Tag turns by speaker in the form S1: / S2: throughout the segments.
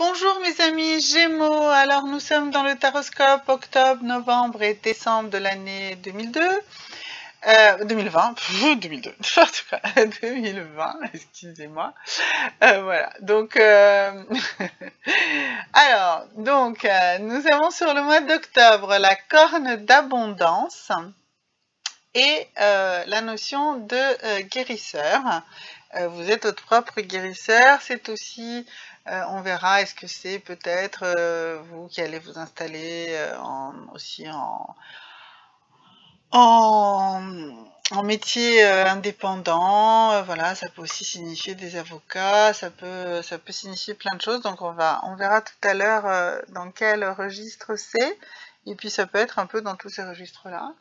S1: Bonjour mes amis Gémeaux, alors nous sommes dans le taroscope octobre, novembre et décembre de l'année 2002, 2020, 2002, en tout cas 2020, excusez-moi, voilà, donc, alors, donc, nous avons sur le mois d'octobre la corne d'abondance et la notion de guérisseur. Vous êtes votre propre guérisseur, c'est aussi, on verra, est-ce que c'est peut-être vous qui allez vous installer aussi en, en métier indépendant, voilà, ça peut aussi signifier des avocats, ça peut signifier plein de choses, donc on verra tout à l'heure dans quel registre c'est, et puis ça peut être un peu dans tous ces registres-là.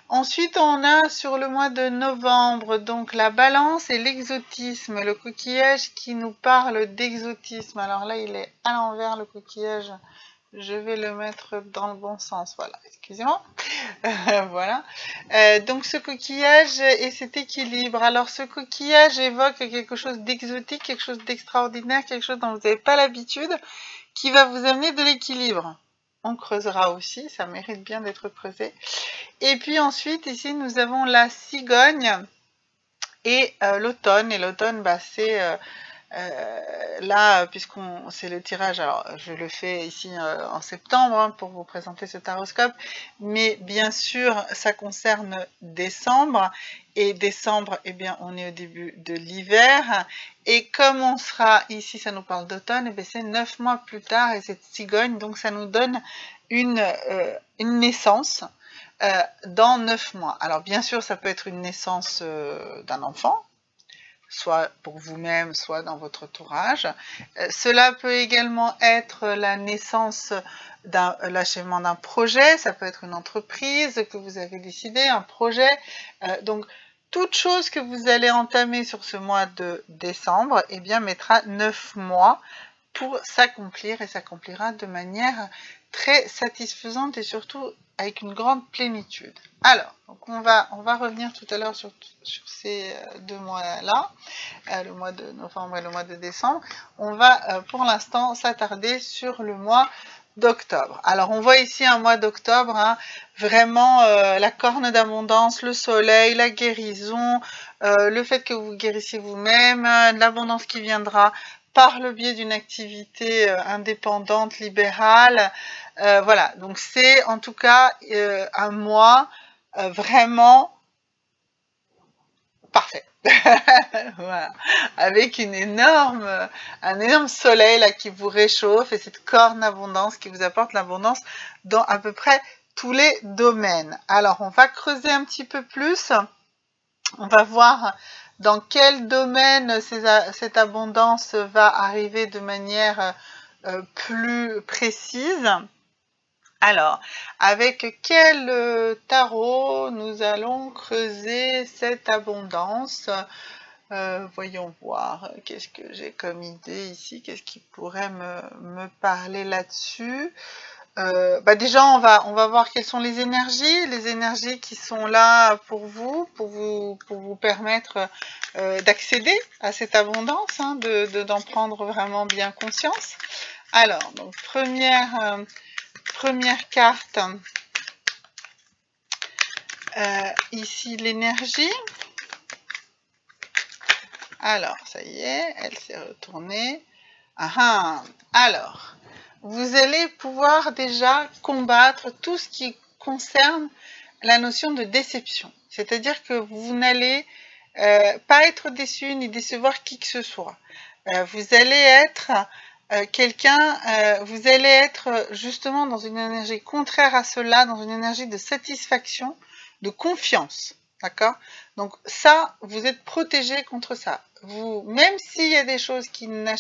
S1: Ensuite, on a sur le mois de novembre, donc la balance et l'exotisme, le coquillage qui nous parle d'exotisme. Alors là, il est à l'envers, le coquillage. Je vais le mettre dans le bon sens, voilà, excusez-moi. Voilà. Donc ce coquillage et cet équilibre. Alors ce coquillage évoque quelque chose d'exotique, quelque chose d'extraordinaire, quelque chose dont vous n'avez pas l'habitude, qui va vous amener de l'équilibre. On creusera aussi, ça mérite bien d'être creusé. Et puis ensuite, ici, nous avons la cigogne et l'automne. Et l'automne, bah, c'est là, puisqu'on c'est le tirage, alors je le fais ici en septembre hein, pour vous présenter ce taroscope, mais bien sûr, ça concerne décembre. Et décembre, eh bien, on est au début de l'hiver. Et comme on sera ici, ça nous parle d'automne, eh bien, c'est 9 mois plus tard. Et cette cigogne, donc ça nous donne une naissance. Dans 9 mois. Alors bien sûr, ça peut être une naissance d'un enfant, soit pour vous-même, soit dans votre entourage. Cela peut également être la naissance l'achèvement d'un projet, ça peut être une entreprise que vous avez décidé, un projet. Donc, toute chose que vous allez entamer sur ce mois de décembre, eh bien, mettra 9 mois pour s'accomplir et s'accomplira de manière très satisfaisante et surtout avec une grande plénitude. Alors, donc on va revenir tout à l'heure sur ces deux mois-là, le mois de novembre et le mois de décembre. On va pour l'instant s'attarder sur le mois d'octobre. Alors, on voit ici un mois d'octobre, hein, vraiment la corne d'abondance, le soleil, la guérison, le fait que vous guérissiez vous-même, l'abondance qui viendra par le biais d'une activité indépendante, libérale. Voilà, donc c'est en tout cas un mois vraiment parfait. Voilà. Avec un énorme soleil là qui vous réchauffe et cette corne d'abondance qui vous apporte l'abondance dans à peu près tous les domaines. Alors, on va creuser un petit peu plus. On va voir dans quel domaine cette abondance va arriver de manière plus précise. Alors, avec quel tarot nous allons creuser cette abondance? Voyons voir, qu'est-ce que j'ai comme idée ici? Qu'est-ce qui pourrait me parler là-dessus? Bah déjà, on va voir quelles sont les énergies qui sont là pour vous permettre d'accéder à cette abondance, hein, d'en prendre vraiment bien conscience. Alors, donc première carte, ici l'énergie. Alors, ça y est, elle s'est retournée. Alors, vous allez pouvoir déjà combattre tout ce qui concerne la notion de déception. C'est-à-dire que vous n'allez pas être déçu ni décevoir qui que ce soit. Vous allez être vous allez être justement dans une énergie contraire à cela, dans une énergie de satisfaction, de confiance. D'accord? Donc ça, vous êtes protégé contre ça. Même s'il y a des choses qui ne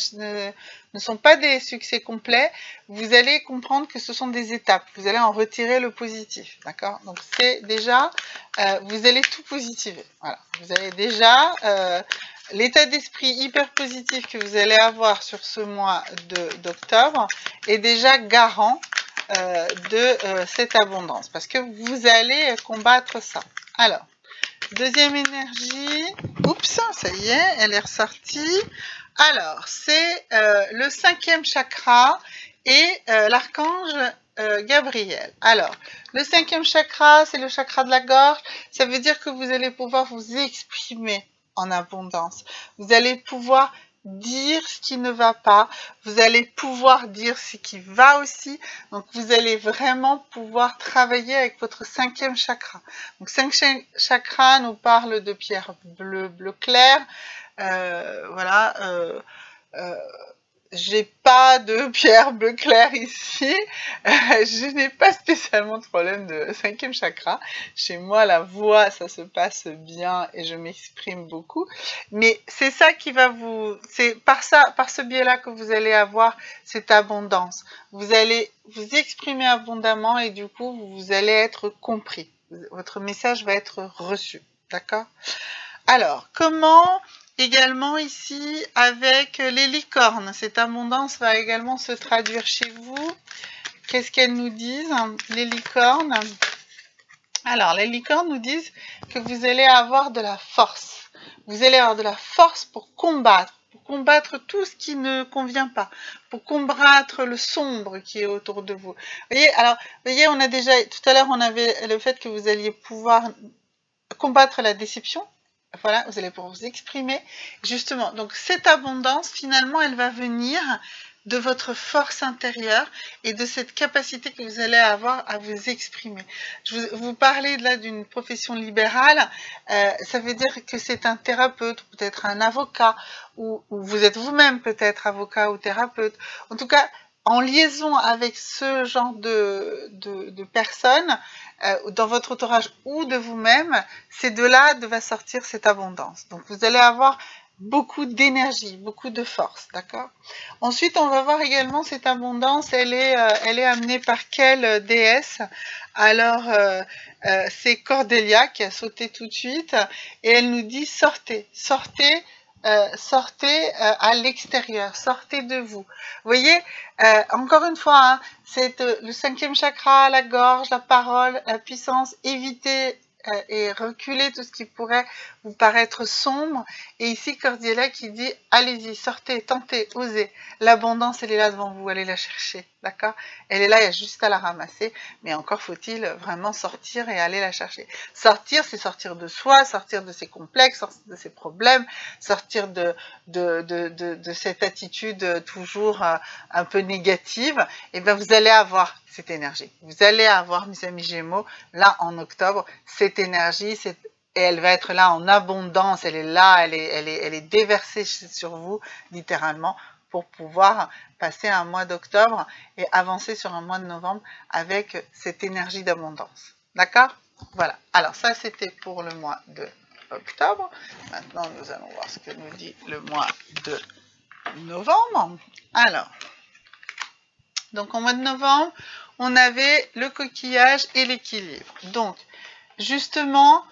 S1: sont pas des succès complets, vous allez comprendre que ce sont des étapes. Vous allez en retirer le positif. D'accord? Donc c'est déjà, vous allez tout positiver. Voilà. Vous avez déjà l'état d'esprit hyper positif que vous allez avoir sur ce mois d'octobre est déjà garant de cette abondance parce que vous allez combattre ça. Alors, deuxième énergie, oups, ça y est, elle est ressortie. Alors, c'est le 5e chakra et l'archange Gabriel. Alors, le 5e chakra, c'est le chakra de la gorge. Ça veut dire que vous allez pouvoir vous exprimer en abondance. Vous allez pouvoir dire ce qui ne va pas. Vous allez pouvoir dire ce qui va aussi. Donc, vous allez vraiment pouvoir travailler avec votre 5e chakra. Donc, 5e chakra nous parle de pierre bleu clair. Voilà. J'ai pas de pierre bleu clair ici. Je n'ai pas spécialement de problème de 5e chakra. Chez moi, la voix, ça se passe bien et je m'exprime beaucoup. Mais c'est ça qui va c'est par ce biais-là que vous allez avoir cette abondance. Vous allez vous exprimer abondamment et du coup, vous allez être compris. Votre message va être reçu. D'accord ? Alors, comment également ici avec les licornes, cette abondance va également se traduire chez vous. Qu'est-ce qu'elles nous disent, les licornes? Alors, les licornes nous disent que vous allez avoir de la force. Vous allez avoir de la force pour combattre tout ce qui ne convient pas, pour combattre le sombre qui est autour de vous. Voyez, on a déjà, tout à l'heure, on avait le fait que vous alliez pouvoir combattre la déception. Voilà, vous allez pouvoir vous exprimer. Justement, donc cette abondance, finalement, elle va venir de votre force intérieure et de cette capacité que vous allez avoir à vous exprimer. Vous parlez là d'une profession libérale, ça veut dire que c'est un thérapeute, peut-être un avocat, ou vous êtes vous-même peut-être avocat ou thérapeute. En tout cas, en liaison avec ce genre de personnes, dans votre entourage ou de vous-même, c'est de là va sortir cette abondance. Donc vous allez avoir beaucoup d'énergie, beaucoup de force, d'accord? Ensuite, on va voir également cette abondance, elle est amenée par quelle déesse? Alors, c'est Cordélia qui a sauté tout de suite, et elle nous dit sortez, sortez, sortez à l'extérieur, sortez de vous. Vous voyez, encore une fois, hein, c'est le 5e chakra, la gorge, la parole, la puissance, évitez et reculer tout ce qui pourrait vous paraître sombre. Et ici, Cordélia qui dit allez-y, sortez, tentez, osez. L'abondance, elle est là devant vous, allez la chercher, d'accord? Elle est là, il y a juste à la ramasser, mais encore faut-il vraiment sortir et aller la chercher. Sortir, c'est sortir de soi, sortir de ses complexes, sortir de ses problèmes, sortir de cette attitude toujours un peu négative. Et bien, vous allez avoir cette énergie. Vous allez avoir, mes amis Gémeaux, là en octobre, cette énergie, et elle va être là en abondance, elle est là, elle est déversée sur vous, littéralement, pour pouvoir passer un mois d'octobre et avancer sur un mois de novembre avec cette énergie d'abondance. D'accord? Voilà. Alors ça, c'était pour le mois de octobre. Maintenant, nous allons voir ce que nous dit le mois de novembre. Alors, donc, au mois de novembre, on avait le coquillage et l'équilibre. Donc, justement,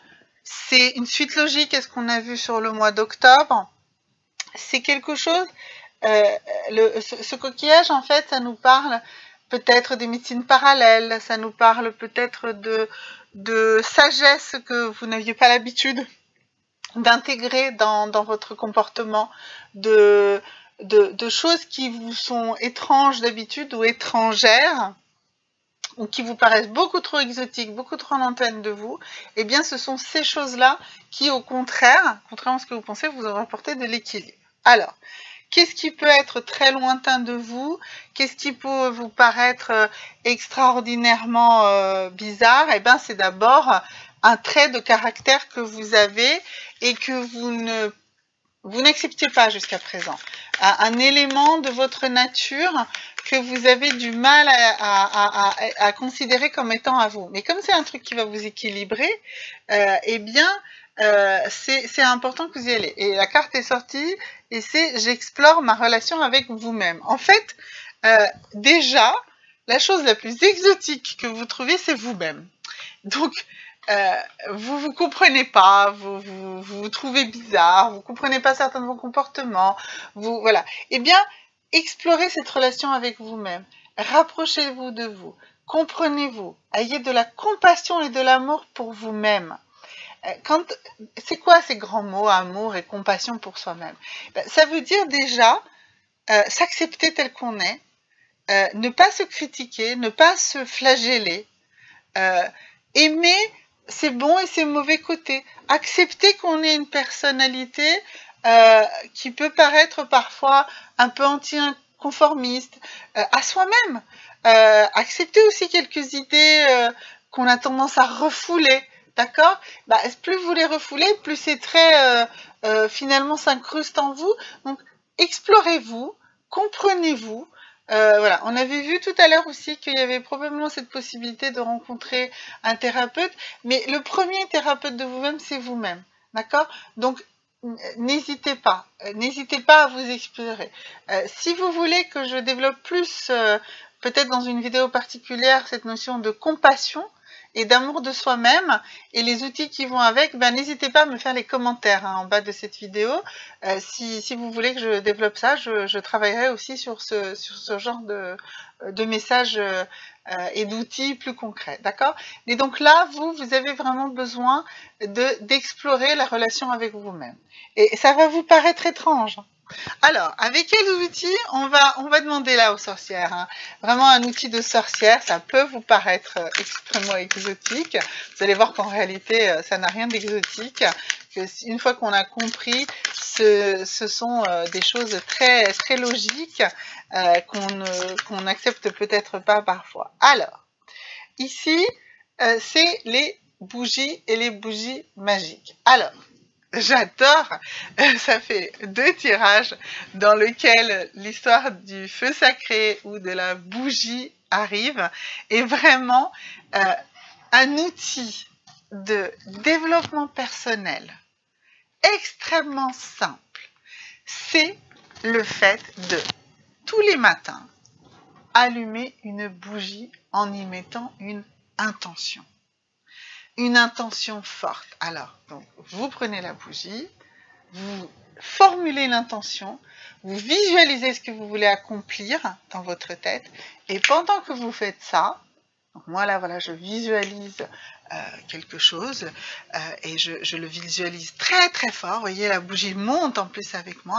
S1: c'est une suite logique à ce qu'on a vu sur le mois d'octobre. C'est quelque chose, ce coquillage, en fait, ça nous parle peut-être des médecines parallèles, ça nous parle peut-être de sagesse que vous n'aviez pas l'habitude d'intégrer dans votre comportement, de choses qui vous sont étranges d'habitude ou étrangères, ou qui vous paraissent beaucoup trop exotiques, beaucoup trop en antenne de vous, eh bien ce sont ces choses-là qui, au contraire, contrairement à ce que vous pensez, vous ont apporté de l'équilibre. Alors, qu'est-ce qui peut être très lointain de vous? Qu'est-ce qui peut vous paraître extraordinairement bizarre? Eh bien, c'est d'abord un trait de caractère que vous avez et que vous n'acceptiez pas jusqu'à présent. Un élément de votre nature que vous avez du mal à considérer comme étant à vous. Mais comme c'est un truc qui va vous équilibrer, eh bien, c'est important que vous y allez. Et la carte est sortie, et c'est « J'explore ma relation avec vous-même ». En fait, déjà, la chose la plus exotique que vous trouvez, c'est vous-même. Donc, vous comprenez pas, vous trouvez bizarre, vous comprenez pas certains de vos comportements, voilà. Eh bien, explorez cette relation avec vous-même, rapprochez-vous de vous, comprenez-vous, ayez de la compassion et de l'amour pour vous-même. C'est quoi ces grands mots, amour et compassion pour soi-même? Ça veut dire déjà s'accepter tel qu'on est, ne pas se critiquer, ne pas se flageller, aimer ses bons et ses mauvais côtés, accepter qu'on ait une personnalité qui peut paraître parfois un peu anti-conformiste à soi-même, accepter aussi quelques idées qu'on a tendance à refouler, d'accord? Plus vous les refoulez, plus c'est très finalement s'incruste en vous. Donc explorez-vous, comprenez-vous. Voilà, on avait vu tout à l'heure aussi qu'il y avait probablement cette possibilité de rencontrer un thérapeute, mais le premier thérapeute de vous-même, c'est vous-même, d'accord? Donc, n'hésitez pas à vous explorer. Si vous voulez que je développe plus, peut-être dans une vidéo particulière, cette notion de compassion et d'amour de soi-même et les outils qui vont avec, n'hésitez pas à me faire les commentaires en bas de cette vidéo. Si vous voulez que je développe ça, je travaillerai aussi sur ce genre de messages et d'outils plus concrets, d'accord? Et donc là, vous avez vraiment besoin d'explorer la relation avec vous-même. Et ça va vous paraître étrange. Alors, avec quels outils on va demander là aux sorcières, hein. Vraiment un outil de sorcière, ça peut vous paraître extrêmement exotique. Vous allez voir qu'en réalité, ça n'a rien d'exotique. Une fois qu'on a compris, ce sont des choses très, très logiques qu'on n'accepte peut-être pas parfois. Alors, ici, c'est les bougies et les bougies magiques. Alors, j'adore, ça fait 2 tirages dans lesquels l'histoire du feu sacré ou de la bougie arrive, et vraiment un outil de développement personnel extrêmement simple. C'est le fait de, tous les matins, allumer une bougie en y mettant une intention. Une intention forte. Alors, donc, vous prenez la bougie, vous formulez l'intention, vous visualisez ce que vous voulez accomplir dans votre tête, et pendant que vous faites ça, donc moi là, voilà, je visualise quelque chose et je le visualise très très fort. Vous voyez, la bougie monte en plus avec moi,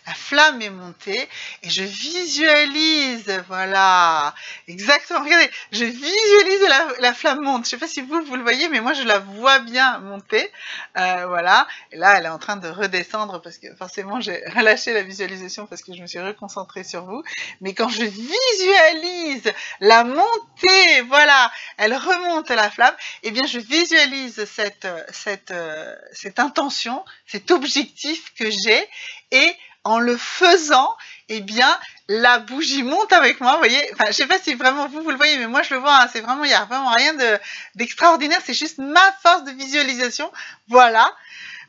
S1: la flamme est montée et je visualise, voilà, exactement, regardez, je visualise la flamme monte. Je ne sais pas si vous le voyez, mais moi je la vois bien monter, voilà, et là elle est en train de redescendre parce que forcément j'ai relâché la visualisation parce que je me suis reconcentrée sur vous, mais quand je visualise la montée, voilà, elle remonte la flamme, eh bien je visualise cette intention, cet objectif que j'ai, et en le faisant, eh bien la bougie monte avec moi, vous voyez, enfin je sais pas si vraiment vous le voyez, mais moi je le vois, hein, c'est vraiment, il n'y a vraiment rien d'extraordinaire, c'est juste ma force de visualisation, voilà.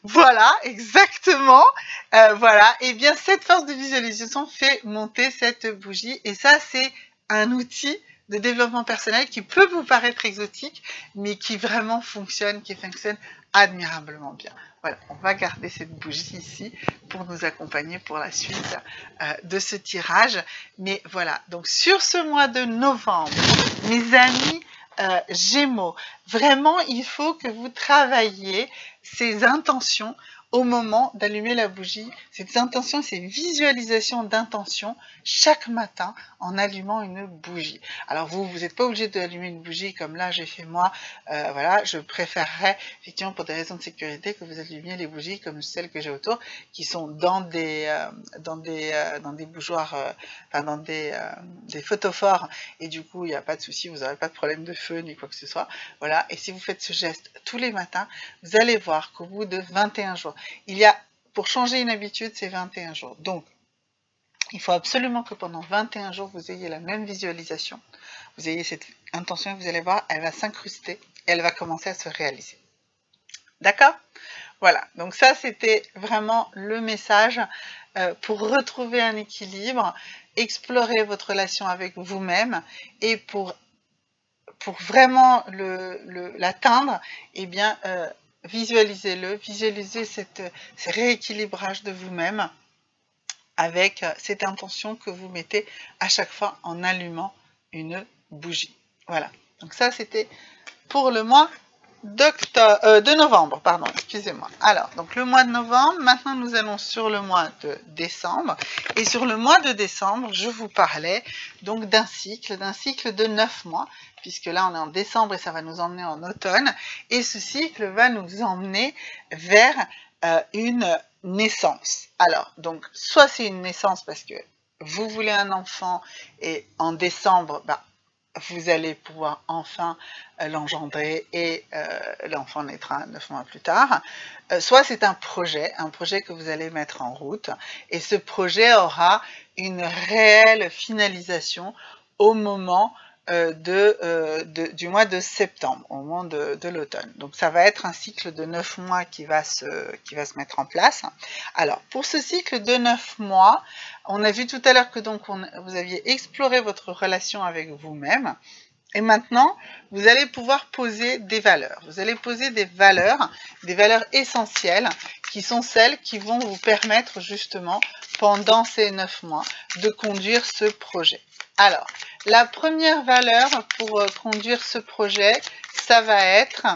S1: Voilà, exactement. Voilà, et bien cette force de visualisation fait monter cette bougie, et ça c'est un outil de développement personnel qui peut vous paraître exotique, mais qui vraiment fonctionne, qui fonctionne admirablement bien. Voilà, on va garder cette bougie ici pour nous accompagner pour la suite de ce tirage. Mais voilà, donc sur ce mois de novembre, mes amis Gémeaux, vraiment il faut que vous travailliez ces intentions au moment d'allumer la bougie, ces intentions, ces visualisations d'intentions chaque matin en allumant une bougie. Alors vous n'êtes pas obligé d'allumer une bougie comme là j'ai fait moi, voilà, je préférerais effectivement pour des raisons de sécurité que vous allumiez les bougies comme celles que j'ai autour, qui sont dans des bougeoirs, enfin dans des photophores, et du coup il n'y a pas de souci, vous n'aurez pas de problème de feu ni quoi que ce soit, voilà. Et si vous faites ce geste tous les matins, vous allez voir qu'au bout de 21 jours, pour changer une habitude, c'est 21 jours. Donc, il faut absolument que pendant 21 jours, vous ayez la même visualisation. Vous ayez cette intention, vous allez voir, elle va s'incruster et elle va commencer à se réaliser. D'accord? Voilà, donc ça, c'était vraiment le message pour retrouver un équilibre, explorer votre relation avec vous-même, et pour vraiment l'atteindre, eh bien, visualisez-le, visualisez ce rééquilibrage de vous-même avec cette intention que vous mettez à chaque fois en allumant une bougie. Voilà, donc ça c'était pour le mois de novembre, pardon, excusez-moi. Alors, donc le mois de novembre, maintenant nous allons sur le mois de décembre. Et sur le mois de décembre, je vous parlais donc d'un cycle de 9 mois, puisque là on est en décembre et ça va nous emmener en automne. Et ce cycle va nous emmener vers une naissance. Alors, donc, soit c'est une naissance parce que vous voulez un enfant et en décembre, vous allez pouvoir enfin l'engendrer et l'enfant naîtra 9 mois plus tard. Soit c'est un projet que vous allez mettre en route et ce projet aura une réelle finalisation au moment du mois de septembre, au moment de l'automne. Donc ça va être un cycle de 9 mois qui va se mettre en place. Alors pour ce cycle de 9 mois, on a vu tout à l'heure que donc vous aviez exploré votre relation avec vous-même. Et maintenant, vous allez pouvoir poser des valeurs. Vous allez poser des valeurs essentielles, qui sont celles qui vont vous permettre justement, pendant ces 9 mois, de conduire ce projet. Alors, la première valeur pour conduire ce projet, ça va être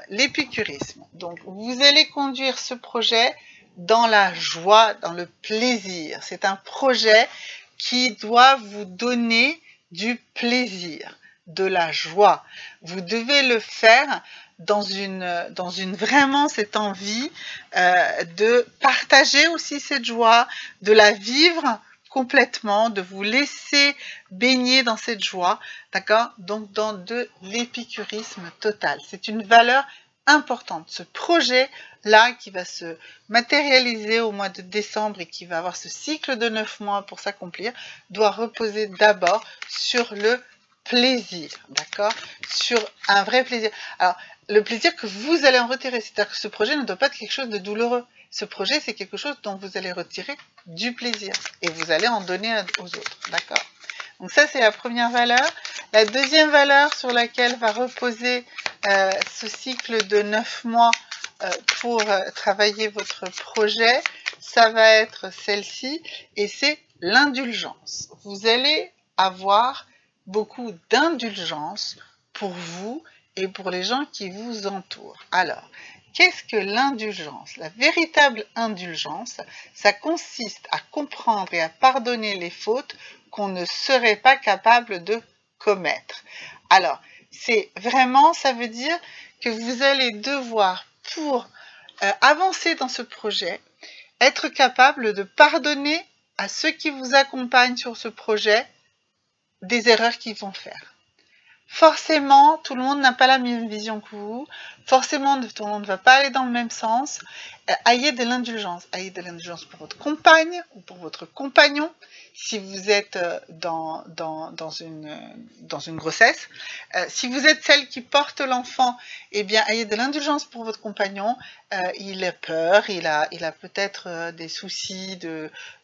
S1: l'épicurisme. Donc, vous allez conduire ce projet dans la joie, dans le plaisir. C'est un projet qui doit vous donner du plaisir, de la joie. Vous devez le faire dans vraiment cette envie de partager aussi cette joie, de la vivre complètement, de vous laisser baigner dans cette joie, d'accord? Donc dans de l'épicurisme total. C'est une valeur importante. Ce projet-là qui va se matérialiser au mois de décembre et qui va avoir ce cycle de 9 mois pour s'accomplir, doit reposer d'abord sur le plaisir, d'accord? Sur un vrai plaisir. Alors, le plaisir que vous allez en retirer, c'est-à-dire que ce projet ne doit pas être quelque chose de douloureux. Ce projet, c'est quelque chose dont vous allez retirer du plaisir et vous allez en donner aux autres, d'accord? Donc ça, c'est la première valeur. La deuxième valeur sur laquelle va reposer ce cycle de 9 mois pour travailler votre projet, ça va être celle-ci, et c'est l'indulgence. Vous allez avoir beaucoup d'indulgence pour vous et pour les gens qui vous entourent. Alors, qu'est-ce que l'indulgence? La véritable indulgence, ça consiste à comprendre et à pardonner les fautes qu'on ne serait pas capable de commettre. Alors, c'est vraiment, ça veut dire que vous allez devoir, pour avancer dans ce projet, être capable de pardonner à ceux qui vous accompagnent sur ce projet des erreurs qu'ils vont faire. Forcément, tout le monde n'a pas la même vision que vous. Forcément, tout le monde ne va pas aller dans le même sens. Ayez de l'indulgence. Ayez de l'indulgence pour votre compagne ou pour votre compagnon, si vous êtes dans une grossesse. Si vous êtes celle qui porte l'enfant, eh bien, ayez de l'indulgence pour votre compagnon. Il a peur, il a peut-être des soucis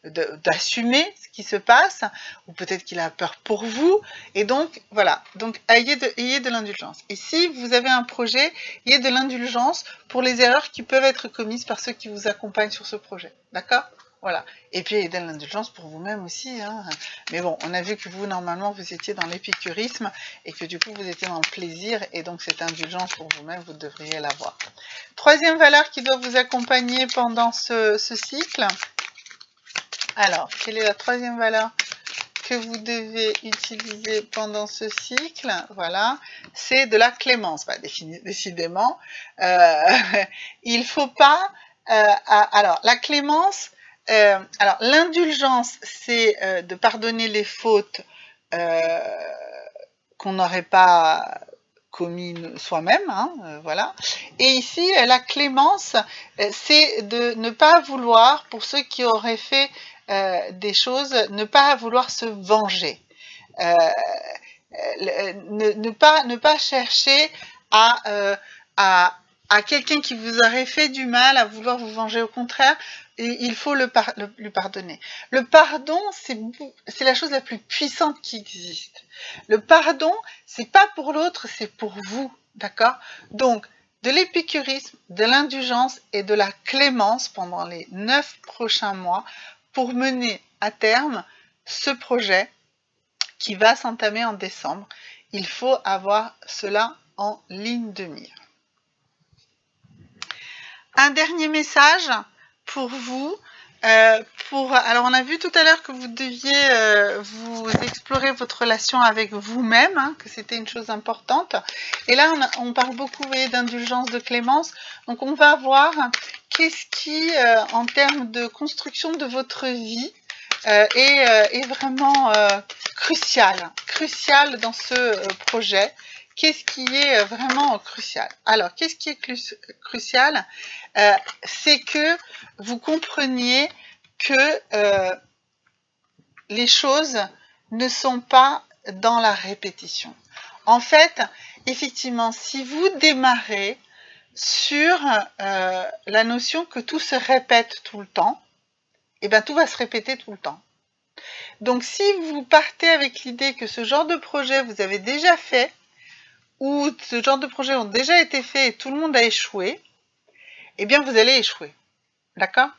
S1: d'assumer ce qui se passe, ou peut-être qu'il a peur pour vous. Et donc, voilà. Donc, ayez de l'indulgence. Et si vous avez un projet, ayez de l'indulgence pour les erreurs qui peuvent être commises par ceux qui vous accompagnent sur ce projet. D'accord ? Voilà. Et puis, ayez de l'indulgence pour vous-même aussi. Hein. Mais bon, on a vu que vous, normalement, vous étiez dans l'épicurisme et que du coup, vous étiez dans le plaisir. Et donc, cette indulgence pour vous-même, vous devriez l'avoir. Troisième valeur qui doit vous accompagner pendant ce cycle. Alors, quelle est la troisième valeur que vous devez utiliser pendant ce cycle? Voilà, c'est de la clémence. Décidément, il ne faut pas... alors, la clémence... alors, l'indulgence, c'est de pardonner les fautes qu'on n'aurait pas commis soi-même, hein, voilà. Et ici, la clémence, c'est de ne pas vouloir, pour ceux qui auraient fait des choses, ne pas vouloir se venger. Ne pas chercher à quelqu'un qui vous aurait fait du mal, à vouloir vous venger. Au contraire, il faut lui pardonner. Le pardon, c'est la chose la plus puissante qui existe. Le pardon, c'est pas pour l'autre, c'est pour vous, d'accord? Donc, de l'épicurisme, de l'indulgence et de la clémence pendant les 9 prochains mois pour mener à terme ce projet qui va s'entamer en décembre. Il faut avoir cela en ligne de mire. Un dernier message pour vous. Alors on a vu tout à l'heure que vous deviez vous explorer votre relation avec vous-même, hein, que c'était une chose importante. Et là, on parle beaucoup, vous voyez, d'indulgence, de clémence. Donc on va voir qu'est-ce qui, en termes de construction de votre vie, est vraiment crucial dans ce projet. Qu'est-ce qui est vraiment crucial? Alors, qu'est-ce qui est crucial? C'est que vous compreniez que les choses ne sont pas dans la répétition. En fait, effectivement, si vous démarrez sur la notion que tout se répète tout le temps, eh bien tout va se répéter tout le temps. Donc si vous partez avec l'idée que ce genre de projet vous avez déjà fait, ou ce genre de projets ont déjà été faits et tout le monde a échoué, eh bien vous allez échouer. D'accord?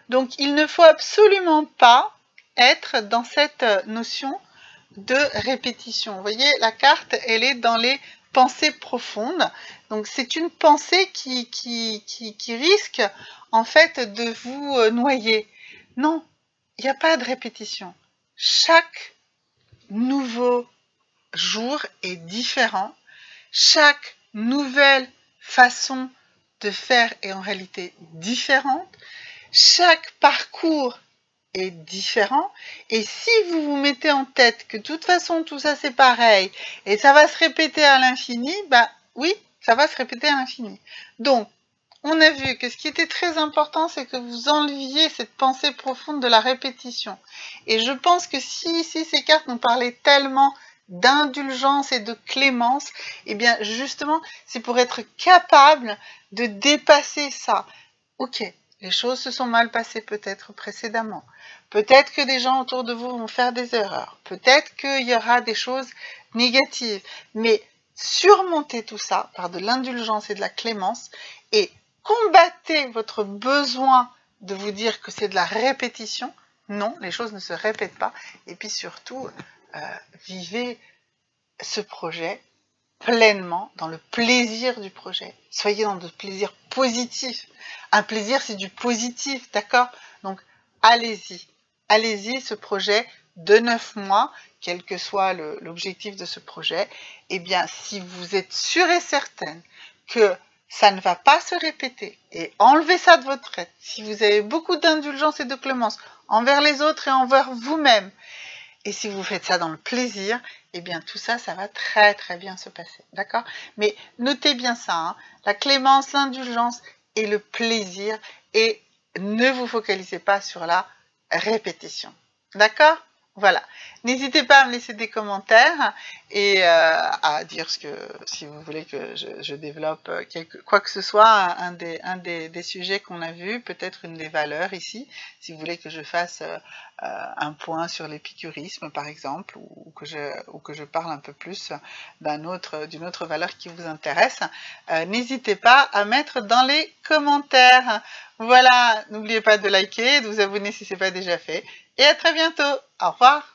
S1: Donc il ne faut absolument pas être dans cette notion de répétition. Vous voyez, la carte, elle est dans les pensées profondes. Donc c'est une pensée qui risque en fait de vous noyer. Non, il n'y a pas de répétition. Chaque nouveau jour est différent. Chaque nouvelle façon de faire est en réalité différente. Chaque parcours est différent. Et si vous vous mettez en tête que de toute façon tout ça c'est pareil et ça va se répéter à l'infini, bah oui, ça va se répéter à l'infini. Donc, on a vu que ce qui était très important, c'est que vous enleviez cette pensée profonde de la répétition. Et je pense que si ces cartes nous parlaient tellement d'indulgence et de clémence, eh bien justement, c'est pour être capable de dépasser ça. Ok, les choses se sont mal passées peut-être précédemment. Peut-être que des gens autour de vous vont faire des erreurs. Peut-être qu'il y aura des choses négatives. Mais surmontez tout ça par de l'indulgence et de la clémence et combattez votre besoin de vous dire que c'est de la répétition. Non, les choses ne se répètent pas. Et puis surtout, vivez ce projet pleinement dans le plaisir du projet. Soyez dans le plaisir positif. Un plaisir, c'est du positif, d'accord? Donc, allez-y. Allez-y, ce projet de 9 mois, quel que soit l'objectif de ce projet, eh bien, si vous êtes sûr et certaine que ça ne va pas se répéter, et enlevez ça de votre tête, si vous avez beaucoup d'indulgence et de clémence envers les autres et envers vous-même, et si vous faites ça dans le plaisir, eh bien tout ça, ça va très très bien se passer, d'accord? Mais notez bien ça, hein, la clémence, l'indulgence et le plaisir, et ne vous focalisez pas sur la répétition, d'accord? Voilà. N'hésitez pas à me laisser des commentaires et à dire si vous voulez que je développe quoi que ce soit, un des sujets qu'on a vus, peut-être une des valeurs ici, si vous voulez que je fasse un point sur l'épicurisme par exemple, ou que je parle un peu plus d'une autre valeur qui vous intéresse, n'hésitez pas à mettre dans les commentaires. Voilà, n'oubliez pas de liker, de vous abonner si ce n'est pas déjà fait. Et à très bientôt. Au revoir.